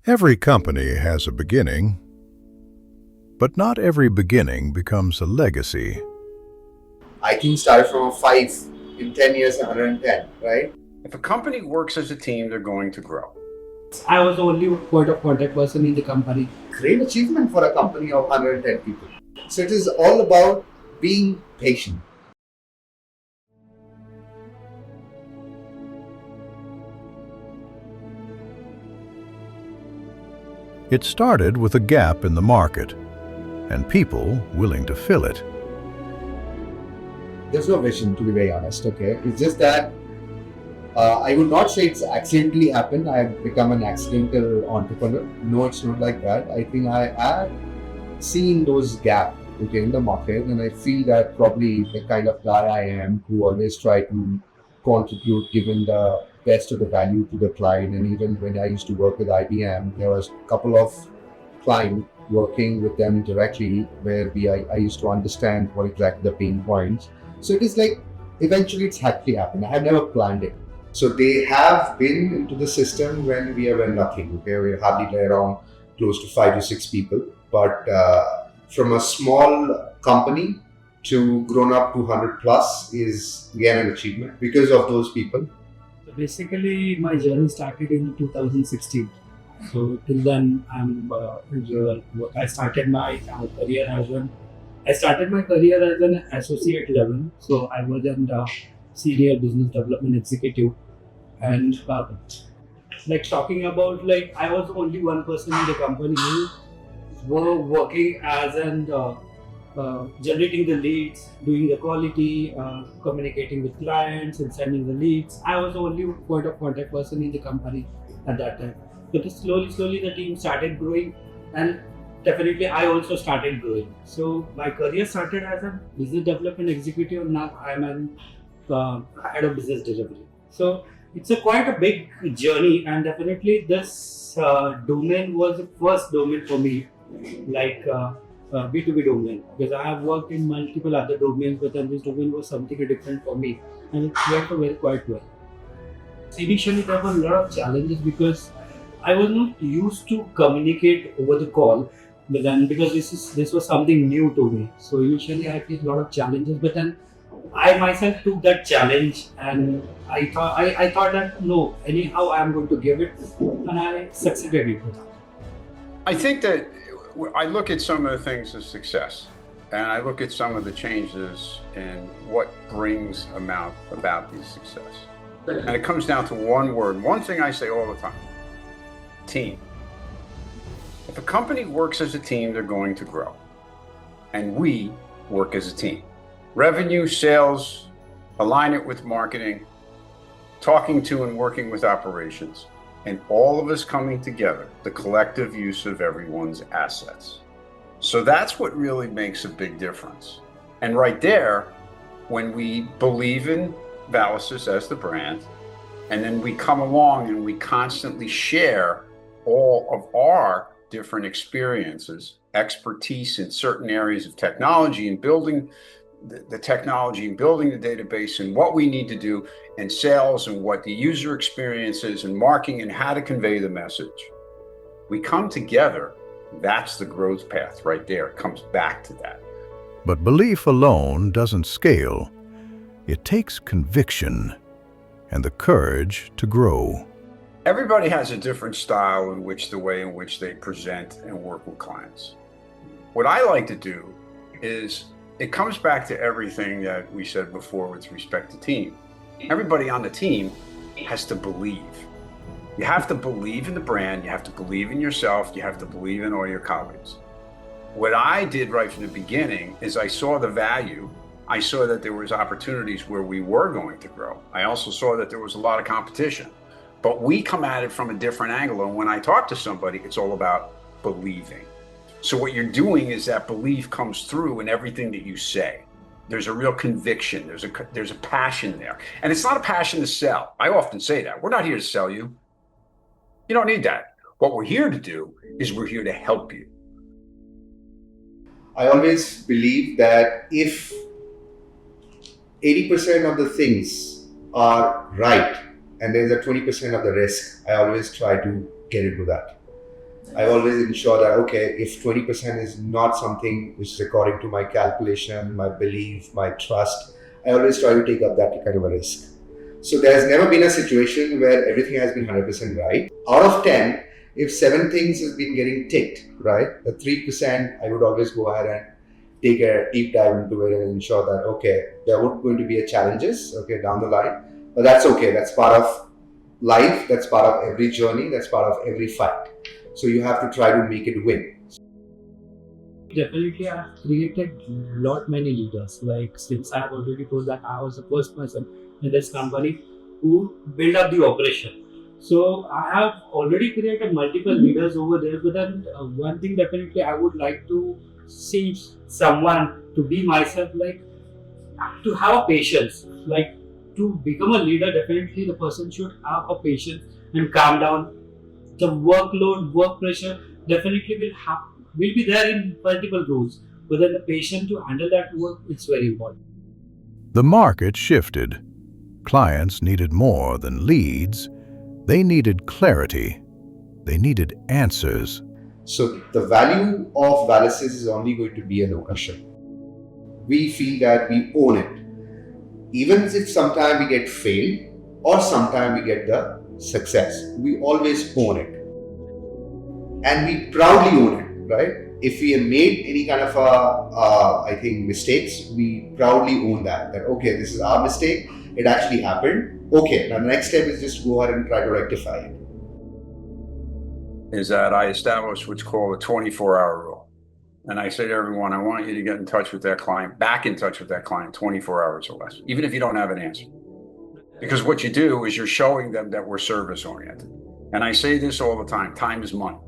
Every company has a beginning, but not every beginning becomes a legacy. I think started from a 5, in 10 years, 110, right? If a company works as a team, they're going to grow. I was the only point of contact person in the company. Great achievement for a company of 110 people. So it is all about being patient. It started with a gap in the market and people willing to fill it. There's no vision, to be very honest, okay? It's just that I would not say it's accidentally happened. I have become an accidental entrepreneur. No, it's not like that. I think I have seen those gaps, okay, in the market, and I feel that probably the kind of guy I am who always try to contribute, given the best of the value to the client. And even when I used to work with IBM, there was a couple of clients working with them directly where I used to understand what exactly the pain points. So it is like eventually it's actually happened. I have never planned it. So they have been into the system when we were nothing. Okay, we're hardly around close to 5 to 6 people. But from a small company to grown up to 100 plus is again an achievement because of those people. So basically, my journey started in 2016. So till then, I started my career as an associate level. So I was a senior business development executive, and talking about I was only one person in the company who were working as an generating the leads, doing the quality, communicating with clients and sending the leads. I was the only point of contact person in the company at that time. But slowly the team started growing, and definitely I also started growing. So my career started as a business development executive, and now I'm an head of business delivery. So it's quite a big journey, and definitely this domain was the first domain for me, B2B domain, because I have worked in multiple other domains, but then this domain was something different for me, and it went quite well. Initially, there were a lot of challenges because I was not used to communicate over the call, but then because this was something new to me, so initially I faced a lot of challenges. But then I myself took that challenge, and I thought that no, anyhow I am going to give it, and I succeeded in it. I think that I look at some of the things as success, and I look at some of the changes and what brings about these success. And it comes down to one word, one thing I say all the time: team. If a company works as a team, they're going to grow. And we work as a team. Revenue, sales, align it with marketing, talking to and working with operations, and all of us coming together, the collective use of everyone's assets. So that's what really makes a big difference. And right there, when we believe in Valasys as the brand, and then we come along and we constantly share all of our different experiences, expertise in certain areas of technology and building the technology and building the database and what we need to do, and sales and what the user experience is, and marketing and how to convey the message. We come together. That's the growth path right there. It comes back to that. But belief alone doesn't scale. It takes conviction and the courage to grow. Everybody has a different style in which the way in which they present and work with clients. What I like to do is, it comes back to everything that we said before with respect to team. Everybody on the team has to believe. You have to believe in the brand, you have to believe in yourself, you have to believe in all your colleagues. What I did right from the beginning is I saw the value. I saw that there was opportunities where we were going to grow. I also saw that there was a lot of competition. But we come at it from a different angle. And when I talk to somebody, it's all about believing. So what you're doing is that belief comes through in everything that you say. There's a real conviction. There's a passion there. And it's not a passion to sell. I often say that. We're not here to sell you. You don't need that. What we're here to do is we're here to help you. I always believe that if 80% of the things are right and there's a 20% of the risk, I always try to get into that. I always ensure that, okay, if 20% is not something which is according to my calculation, my belief, my trust, I always try to take up that kind of a risk. So there's never been a situation where everything has been 100% right. Out of 10, if 7 things has been getting ticked, right, the 3%, I would always go ahead and take a deep dive into it and ensure that, okay, there would going to be a challenges, okay, down the line, but that's okay. That's part of life. That's part of every journey. That's part of every fight. So you have to try to make it win. Definitely, I've created lot many leaders. Like since I've already told that I was the first person in this company who built up the operation. So I have already created multiple leaders over there. But then one thing definitely I would like to see someone to be myself, like to have patience. Like to become a leader, definitely the person should have a patience and calm down. The workload, work pressure definitely will be there in multiple roles, but then the patience to handle that work is very important. The market shifted. Clients needed more than leads. They needed clarity. They needed answers. So the value of Valasys is only going to be an ownership. We feel that we own it. Even if sometimes we get failed or sometimes we get the success, we always own it. And we proudly own it, right? If we have made any kind of mistakes, we proudly own that okay, this is our mistake. It actually happened. Okay, now the next step is just go ahead and try to rectify it. Is that I established what's called a 24-hour rule. And I say to everyone, I want you to get in touch with that client, back in touch with that client 24 hours or less, even if you don't have an answer. Because what you do is you're showing them that we're service-oriented. And I say this all the time is money.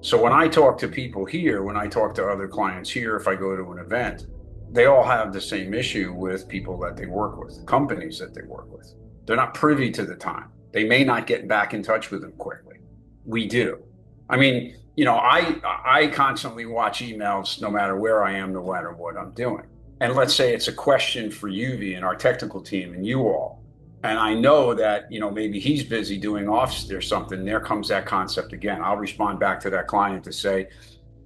So when I talk to people here, when I talk to other clients here, if I go to an event, they all have the same issue with people that they work with, companies that they work with. They're not privy to the time. They may not get back in touch with them quickly. We do. I mean, I constantly watch emails no matter where I am, no matter what I'm doing. And let's say it's a question for UV and our technical team and you all. And I know that, maybe he's busy doing office or something. There comes that concept again. I'll respond back to that client to say,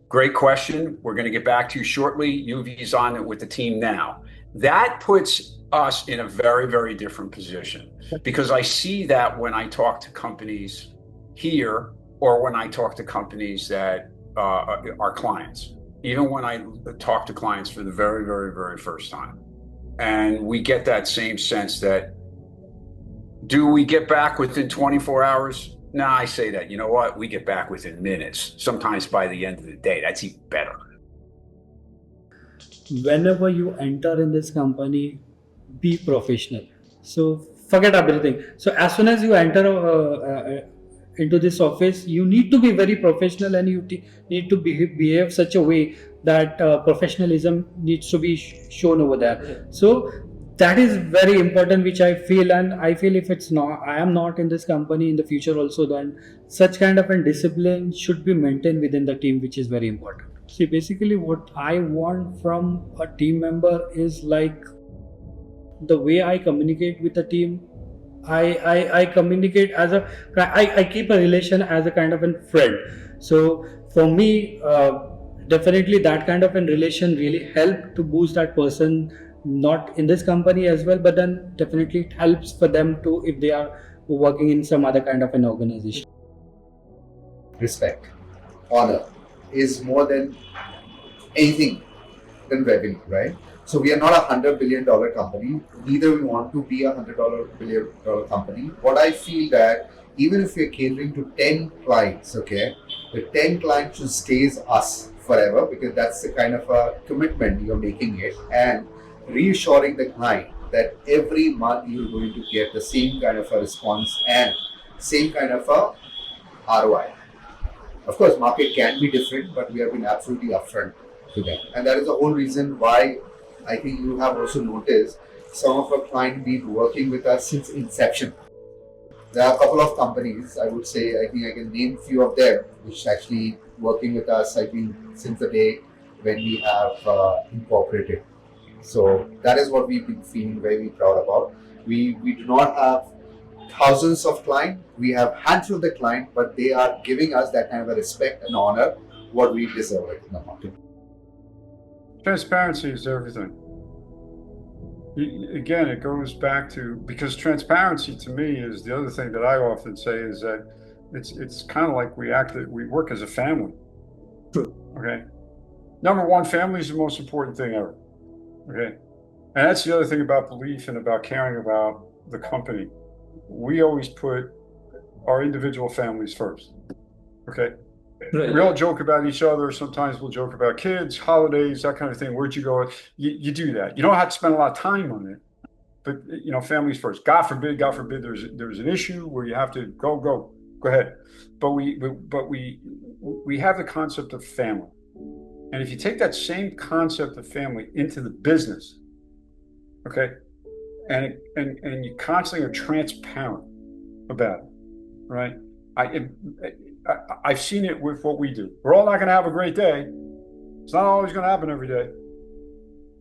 great question. We're going to get back to you shortly. UV's on it with the team now. That puts us in a very, very different position because I see that when I talk to companies here or when I talk to companies that are clients, even when I talk to clients for the very, very, very first time. And we get that same sense that, do we get back within 24 hours? No, I say that, you know what? We get back within minutes, sometimes by the end of the day. That's even better. Whenever you enter in this company, be professional. So forget everything. So as soon as you enter into this office, you need to be very professional and you need to behave such a way that professionalism needs to be shown over there. So that is very important, which I feel, and I feel if I am not in this company in the future also, then such kind of a discipline should be maintained within the team, which is very important. See, basically what I want from a team member is like the way I communicate with the team. I communicate as I keep a relation as a kind of a friend. So for me, definitely that kind of a relation really help to boost that person, not in this company as well, but then definitely it helps for them to if they are working in some other kind of an organization. Respect, honor is more than anything than revenue, right? So we are not $100 billion company. Neither we want to be $100 billion company. What I feel that even if we're catering to 10 clients, okay, the 10 clients should stays us forever because that's the kind of a commitment you're making it and reassuring the client that every month you're going to get the same kind of a response and same kind of a ROI. Of course, market can be different, but we have been absolutely upfront to them. And that is the whole reason why I think you have also noticed some of our clients been working with us since inception. There are a couple of companies, I would say, I think I can name a few of them, which actually working with us, I think, since the day when we have incorporated. So that is what we've been feeling very proud about. We do not have thousands of clients. We have handful of the client, but they are giving us that kind of a respect and honor what we deserve in the market. Transparency is everything. Again, it goes back to, because transparency to me is the other thing that I often say is that it's kind of like we work as a family. True. Okay. Number one, family is the most important thing ever. Okay. And that's the other thing about belief and about caring about the company. We always put our individual families first. Okay. Right. We all joke about each other. Sometimes we'll joke about kids, holidays, that kind of thing. Where'd you go? You do that. You don't have to spend a lot of time on it, but families first. God forbid there's an issue where you have to go ahead. But we have the concept of family, and if you take that same concept of family into the business, okay, and you constantly are transparent about it, right? I've seen it with what we do. We're all not going to have a great day. It's not always going to happen every day.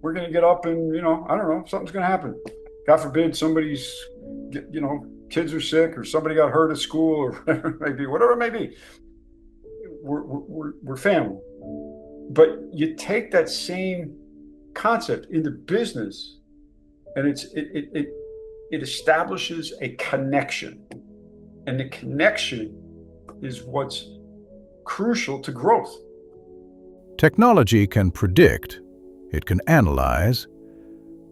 We're going to get up and, I don't know, something's going to happen. God forbid somebody's, kids are sick or somebody got hurt at school or whatever it may be. We're family. But you take that same concept into business and it establishes a connection. And the connection is what's crucial to growth. Technology can predict, it can analyze,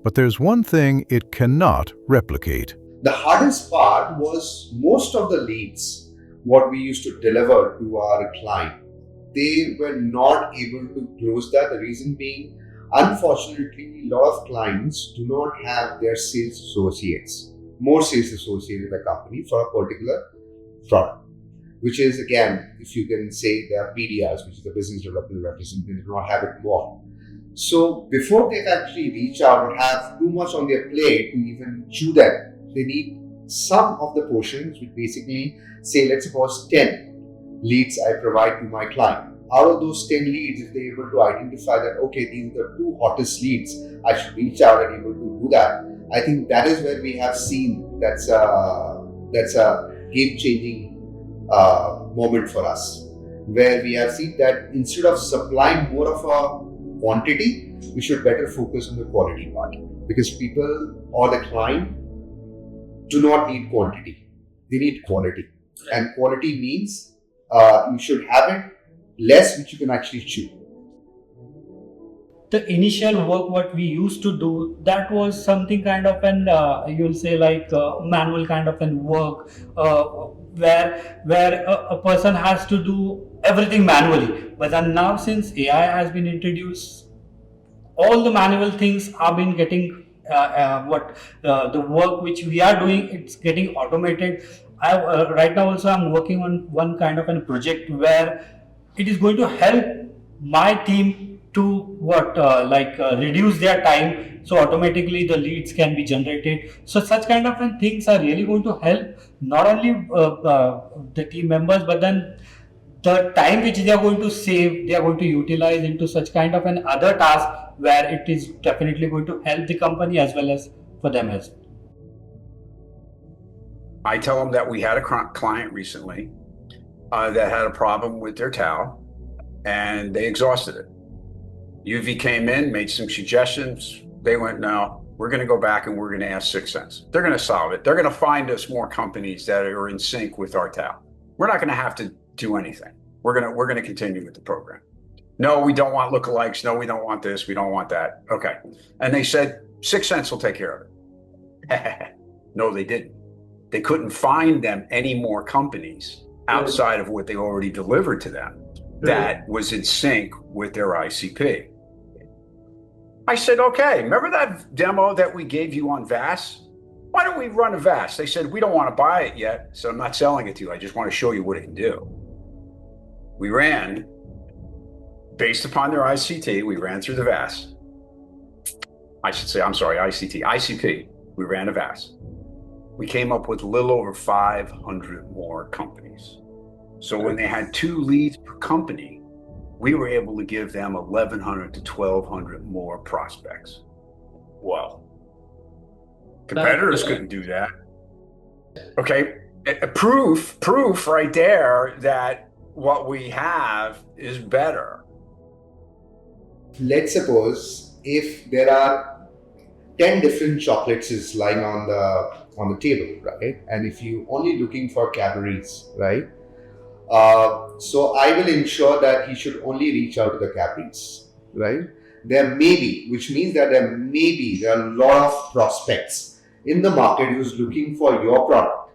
but there's one thing it cannot replicate. The hardest part was most of the leads, what we used to deliver to our client, they were not able to close that. The reason being, unfortunately, a lot of clients do not have their sales associates, more sales associates in the company for a particular product, which is, again, if you can say they are BDRs, which is the business development representative, they do not have it more. So before they actually reach out or have too much on their plate to even chew that, they need some of the portions, which basically say, let's suppose 10 leads I provide to my client. Out of those 10 leads, if they're able to identify that, okay, these are the 2 hottest leads, I should reach out and able to do that. I think that is where we have seen that's a game-changing moment for us, where we have seen that instead of supplying more of a quantity, we should better focus on the quality part, because people or the client do not need quantity, they need quality. And quality means you should have it less, which you can actually chew. The initial work what we used to do, that was something kind of an you'll say like manual kind of an work, where a person has to do everything manually. But then now, since AI has been introduced, all the manual things have been getting the work which we are doing, it's getting automated. Right now also I'm working on one kind of a project where it is going to help my team to reduce their time, so automatically the leads can be generated. So such kind of things are really going to help not only the team members, but then the time which they are going to save, they are going to utilize into such kind of an other task, where it is definitely going to help the company as well as for them as well. I tell them that we had a client recently that had a problem with their towel, and they exhausted it. UV came in, made some suggestions. They went, no, we're going to go back and we're going to ask 6 cents. They're going to solve it. They're going to find us more companies that are in sync with our towel. We're not going to have to do anything. We're going to continue with the program. No, we don't want lookalikes. No, we don't want this. We don't want that. Okay. And they said 6 cents will take care of it. No, they didn't. They couldn't find them any more companies outside of what they already delivered to them that was in sync with their ICP. I said, okay, remember that demo that we gave you on VAIS? Why don't we run a VAIS? They said, we don't want to buy it yet, so I'm not selling it to you. I just want to show you what it can do. We ran, based upon their ICT, we ran through the VAIS. I should say, I'm sorry, ICP. We ran a VAIS. We came up with a little over 500 more companies. So when they had 2 leads per company, we were able to give them 1,100 to 1,200 more prospects. Well, competitors couldn't do that. Okay, proof right there that what we have is better. Let's suppose if there are 10 different chocolates is lying on the table, right? And if you only looking for Cadbury's, right? So I will ensure that he should only reach out to the Cadbury's, right? There may be, which means that there are a lot of prospects in the market who's looking for your product,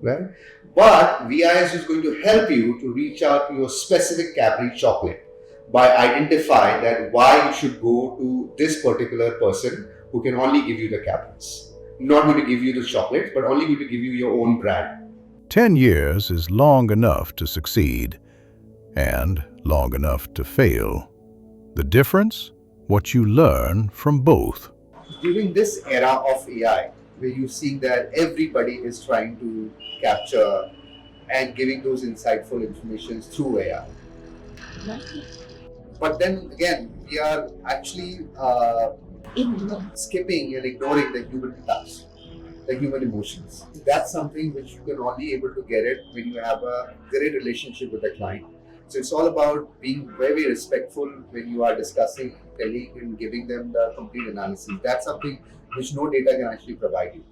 right? But VIS is going to help you to reach out to your specific Cadbury chocolate by identify that why you should go to this particular person who can only give you the Cadbury's. Not going to give you the chocolates, but only going to give you your own brand. 10 years is long enough to succeed and long enough to fail. The difference? What you learn from both. During this era of AI, where you see that everybody is trying to capture and giving those insightful information through AI. But then again, we are actually skipping and ignoring the human touch, the human emotions. That's something which you can only able to get it when you have a great relationship with the client. So it's all about being very respectful when you are discussing, telling and giving them the complete analysis. That's something which no data can actually provide you.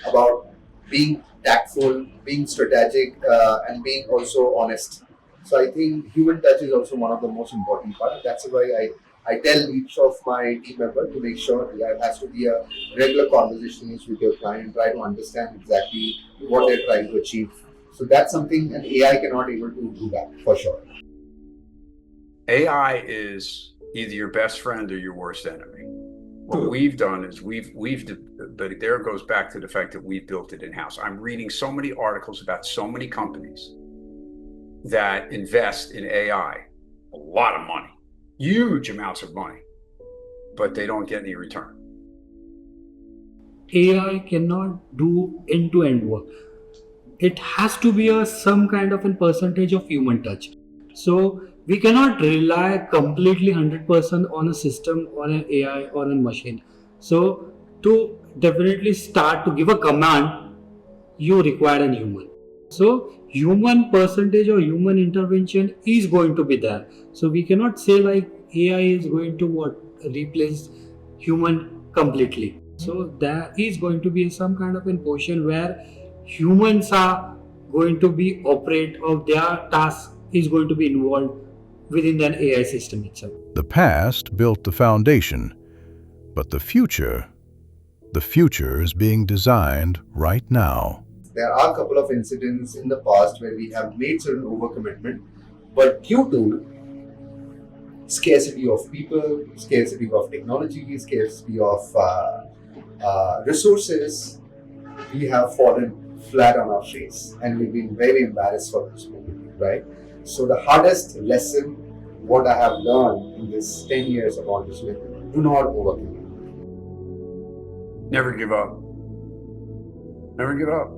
About being tactful, being strategic, and being also honest. So I think human touch is also one of the most important parts. That's why I tell each of my team members to make sure there has to be a regular conversation with your client, try to understand exactly what they're trying to achieve. So that's something an AI cannot able to do that for sure. AI is either your best friend or your worst enemy. What we've done is but there it goes back to the fact that we built it in-house. I'm reading so many articles about so many companies that invest in AI, a lot of money, huge amounts of money, but they don't get any return. AI cannot do end-to-end work. It has to be some kind of a percentage of human touch. So we cannot rely completely 100% on a system, on an AI, or a machine. So to definitely start to give a command, you require a human. So human percentage or human intervention is going to be there. So we cannot say like AI is going to replace human completely. So there is going to be some kind of a portion where humans are going to be operate, or their task is going to be involved within an AI system itself. The past built the foundation, but the future is being designed right now. There are a couple of incidents in the past where we have made certain overcommitment, but due to scarcity of people, scarcity of technology, scarcity of resources, we have fallen flat on our face and we've been very embarrassed for this moment, right? So the hardest lesson, what I have learned in this 10 years of entrepreneurship, do not overcommit. Never give up. Never give up.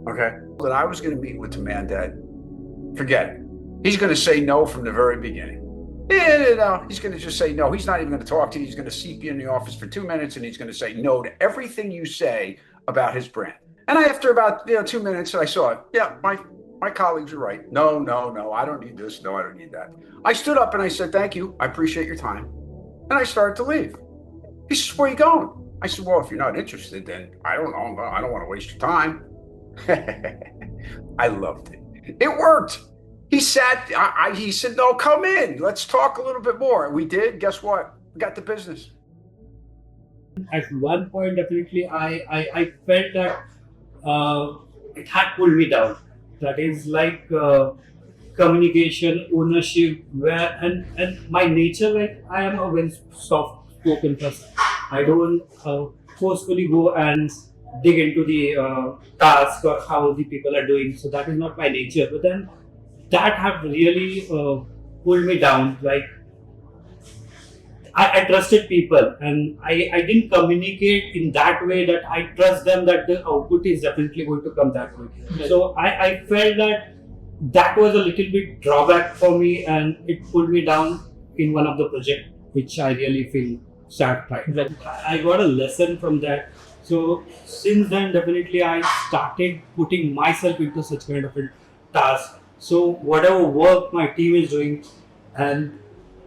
Okay? That I was going to meet with the man that, forget it. He's going to say no from the very beginning. No, he's going to just say no. He's not even going to talk to you. He's going to seat you in the office for 2 minutes and he's going to say no to everything you say about his brand. And after about 2 minutes, I saw it. Yeah, my colleagues are right. No, I don't need this. No, I don't need that. I stood up and I said, thank you. I appreciate your time. And I started to leave. He says, where are you going? I said, well, if you're not interested, then I don't know. I don't want to waste your time. I loved it. It worked. He sat, he said, no, come in. Let's talk a little bit more. And we did. Guess what? We got the business. At one point, definitely, I felt that it had pulled me down. That is like communication, ownership, and my nature, like I am a very soft-spoken person. I don't forcefully go and dig into the task or how the people are doing. So that is not my nature. But then that have really pulled me down. Like I trusted people, and I didn't communicate in that way that I trust them that the output is definitely going to come that way. Right. So I felt that was a little bit drawback for me, and it pulled me down in one of the projects, which I really feel sad by. Right. I got a lesson from that. So since then, definitely I started putting myself into such kind of a task. So whatever work my team is doing, and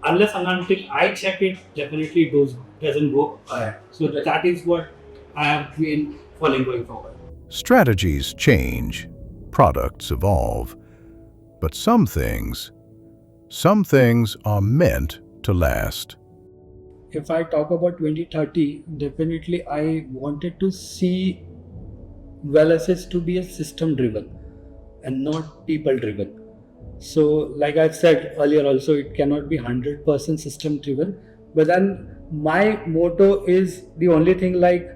unless and until I check it, definitely it doesn't go ahead. So that is what I have been following going forward. Strategies change, products evolve, but some things are meant to last. If I talk about 2030, definitely I wanted to see Valasys to be a system driven and not people driven. So like I said earlier also, it cannot be 100% system driven, but then my motto is the only thing, like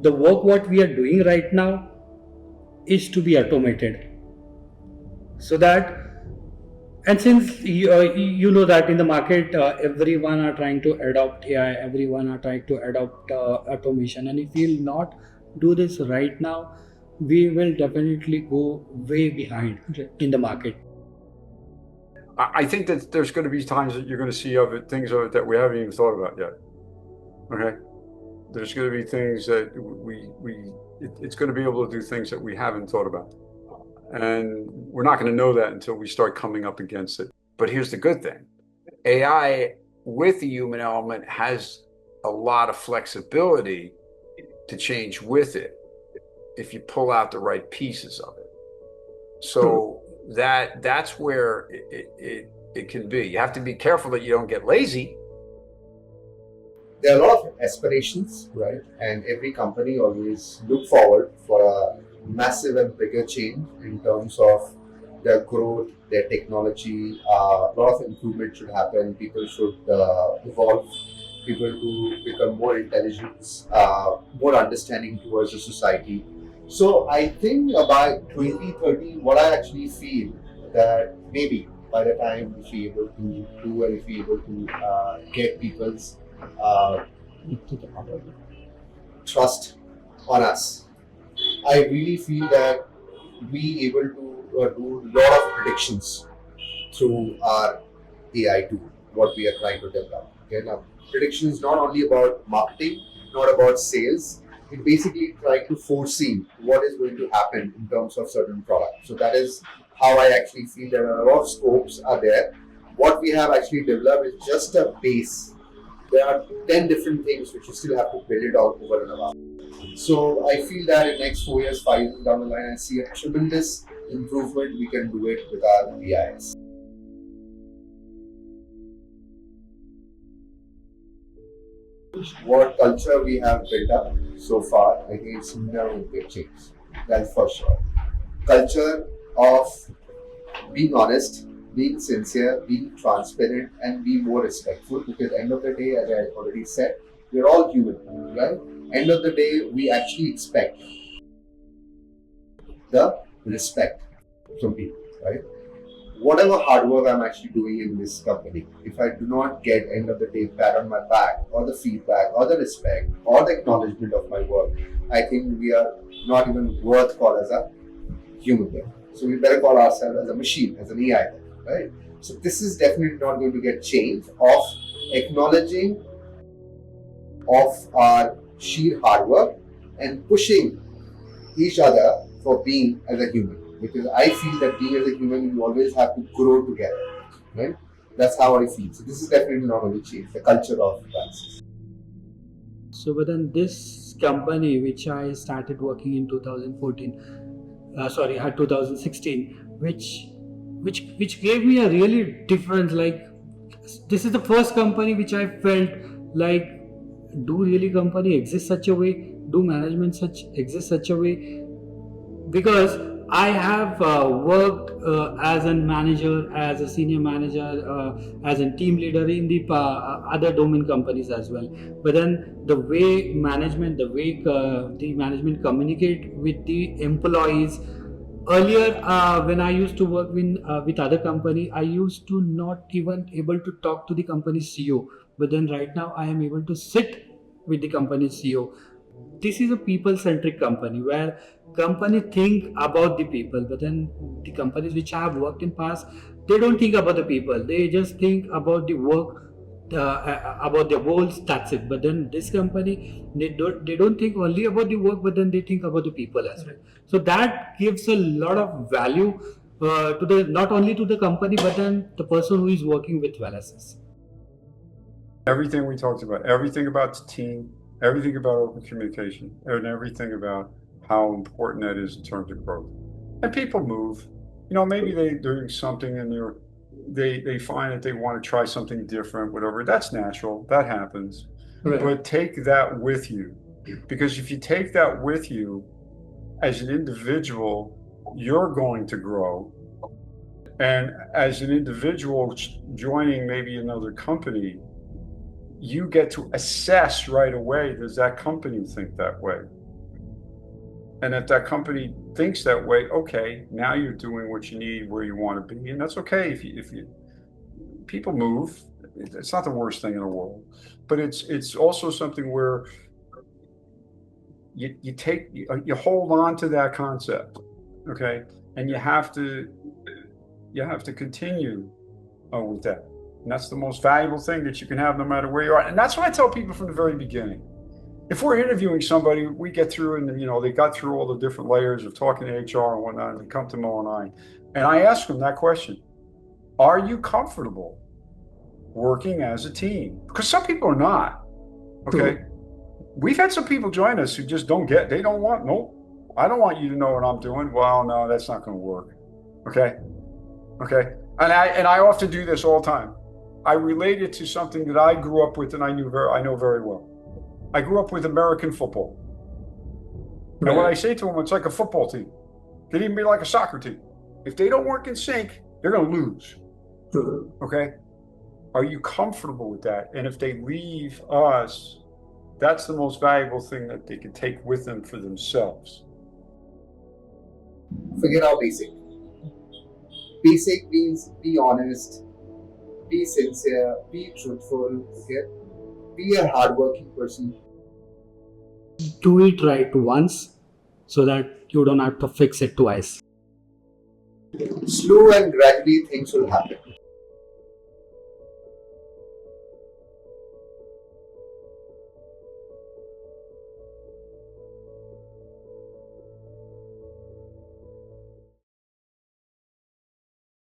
the work what we are doing right now is to be automated, so that, and since you know that in the market everyone are trying to adopt AI, everyone are trying to adopt automation, and if we'll not do this right now, we will definitely go way behind in the market. I think that there's going to be times that you're going to see things of it that we haven't even thought about yet. Okay, there's going to be things that it's going to be able to do things that we haven't thought about, and we're not going to know that until we start coming up against it. But here's the good thing: AI with the human element has a lot of flexibility to change with it if you pull out the right pieces of it. So that's where it can be. You have to be careful that you don't get lazy. There are a lot of aspirations, right? And every company always look forward for a massive and bigger change in terms of their growth, their technology. A lot of improvement should happen. People should evolve. People to become more intelligent, more understanding towards the society. So I think by 2030, what I actually feel that maybe by the time if we able to do and if we able to get people's trust on us, I really feel that we able to do a lot of predictions through our AI tool, what we are trying to develop. Okay, now prediction is not only about marketing, not about sales. It basically tries to foresee what is going to happen in terms of certain products. So that is how I actually feel that a lot of scopes are there. What we have actually developed is just a base. There are 10 different things which you still have to build it out over and above. So I feel that in next 4 years, 5 years down the line, I see a tremendous improvement. We can do it with our VAIS. What culture we have built up so far, I think it's no big change. That's for sure. Culture of being honest, being sincere, being transparent, and be more respectful. Because end of the day, as I already said, we're all human, right? End of the day, we actually expect the respect from people, right? Whatever hard work I'm actually doing in this company, if I do not get end of the day pat on my back or the feedback or the respect or the acknowledgement of my work, I think we are not even worth call as a human being. So we better call ourselves as a machine, as an AI, right? So this is definitely not going to get changed of acknowledging of our sheer hard work and pushing each other for being as a human. Because I feel that being as a human, you always have to grow together, right? That's how I feel. So this is definitely not going to change the culture of Valasys. So within this company, which I started working in 2014, 2016, which gave me a really different, like, this is the first company which I felt like, do really company exist such a way? Do management exist such a way? Because I have worked as a manager, as a senior manager, as a team leader in the other domain companies as well. But then the way the management communicate with the employees. Earlier, when I used to work with other company, I used to not even able to talk to the company's CEO. But then right now, I am able to sit with the company's CEO. This is a people-centric company where company think about the people, but then the companies which I have worked in past, they don't think about the people. They just think about the work about their goals. That's it. But then this company, they don't think only about the work, but then they think about the people as well. So that gives a lot of value to the not only to the company, but then the person who is working with Valasys. Everything we talked about, everything about the team, everything about open communication, and everything about how important that is in terms of growth. And people move. Maybe they're doing something and they find that they want to try something different, whatever. That's natural. That happens. Right. But take that with you. Because if you take that with you as an individual, you're going to grow. And as an individual joining maybe another company, you get to assess right away, does that company think that way? And if that company thinks that way, okay, now you're doing what you need where you want to be. And that's okay if you people move. It's not the worst thing in the world. But it's also something where you hold on to that concept, okay? And you have to continue with that. And that's the most valuable thing that you can have no matter where you are. And that's what I tell people from the very beginning. If we're interviewing somebody, we get through and they got through all the different layers of talking to HR and whatnot, and they come to Mo and I ask them that question: are you comfortable working as a team? Because some people are not. Okay. We've had some people join us who just nope, I don't want you to know what I'm doing. Well, no, that's not going to work. Okay. And I often do this all the time. I relate it to something that I grew up with and I know very well. I grew up with American football. Right. And when I say to them, it's like a football team. It can even be like a soccer team. If they don't work in sync, they're going to lose. Okay? Are you comfortable with that? And if they leave us, that's the most valuable thing that they can take with them for themselves. Figure out basic. Basic means be honest, be sincere, be truthful, okay? Be a hardworking person. Do it right once so that you don't have to fix it twice. Slow and gradually things will happen.